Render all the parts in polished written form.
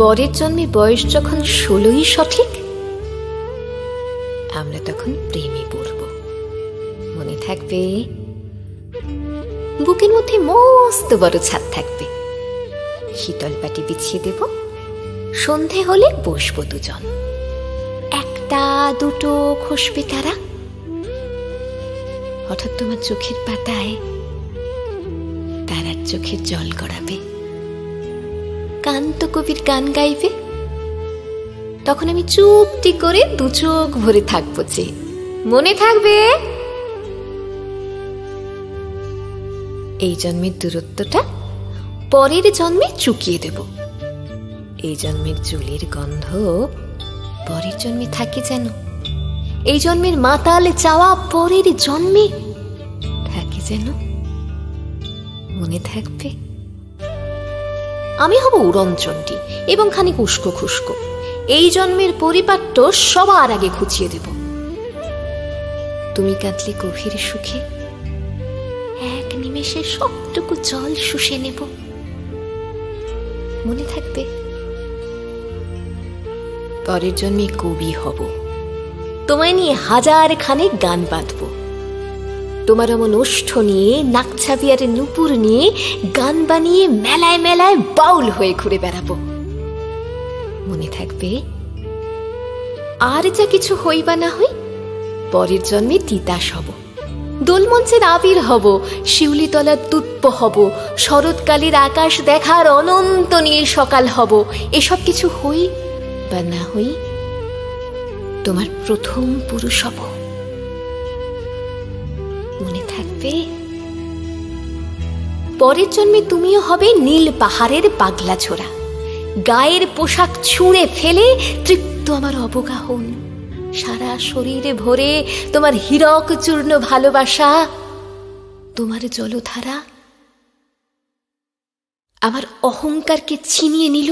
পরের জন্মে বয়স যখন 16ই সঠিক, আমরা তখন প্রেমে পড়ব। মনে থাকবে? বুকের মধ্যে মস্ত বড় ছাদ থাকবে, শীতল পাটি বিছিয়ে দেব, সন্ধে হলে বসবো দুজন, একটা দুটো খসবে তারা। হঠাৎ তোমার চোখের পাতায় তারার চোখের জল গড়াবে, কান্ত কবির গান গাইবে, তখন আমি চুপটি করে দু চোখ ভরে থাকবো যে। মনে থাকবে? এই জন্মের দূরত্বটা পরের জন্মে চুকিয়ে দেব। এই জন্মের চুলের গন্ধ পরের জন্মে থাকে যেন, এই জন্মের মাতাল চাওয়া পরের জন্মে থাকে যেন। মনে থাকবে? আমি হব উড়নচণ্ডী এবং খানিক উস্কো খুস্কো। এই জন্মের পরিপাট্য সবার আগে খুঁচিয়ে দেব। তুমি কাঁদলে গভীর সুখে এক নিমেষে সবটুকু জল শুষে নেব। মনে থাকবে? পরের জন্মে কবি হব, তোমায় নিয়ে হাজার খানেক গান বাঁধব। তোমার এমন ওষ্ঠ নিয়ে, নাকছাবিয়ারে নুপুর নিয়ে গান বানিয়ে মেলায় মেলায় বাউল হয়ে ঘুরে বেড়াবো। মনে থাকবে? আর যা কিছু হই বা না হই, পরের জন্মে তিতাস হব, দোলমঞ্চের আবির হব, শিউলিতলার তুৎপ হব, শরৎকালের আকাশ দেখার অনন্ত নীল সকাল হব। এসব কিছু হই বা না হই, তোমার প্রথম পুরুষ হব। মনে থাকবে? পরের জন্মে তুমিও হবে নীল পাহাড়ের পাগলা ছোড়া, গায়ের পোশাক ছুঁড়ে ফেলে তৃপ্ত আমার অবগাহন, সারা শরীরে ভরে তোমার হীরক চূর্ণ ভালোবাসা, তোমার জলধারা আমার অহংকারকে ছিনিয়ে নিল।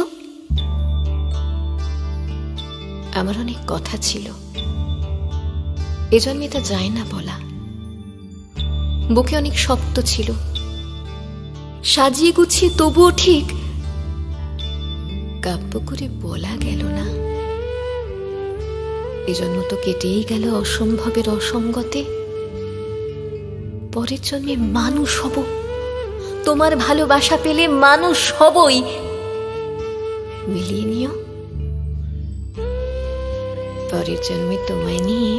আমার অনেক কথা ছিল, এজন্যে তা যায় না বলা। বুকে অনেক শক্ত ছিল, সাজিয়ে গুছিয়ে তবুও ঠিক কাব্য করে বলা গেল না। এজন্য তো কেটেই গেল অসম্ভবের অসঙ্গতে। পরের জন্মে মানুষ হব, তোমার ভালোবাসা পেলে মানুষ হবই। মিলিয়ে নিও, পরের জন্মে তোমায় নিয়ে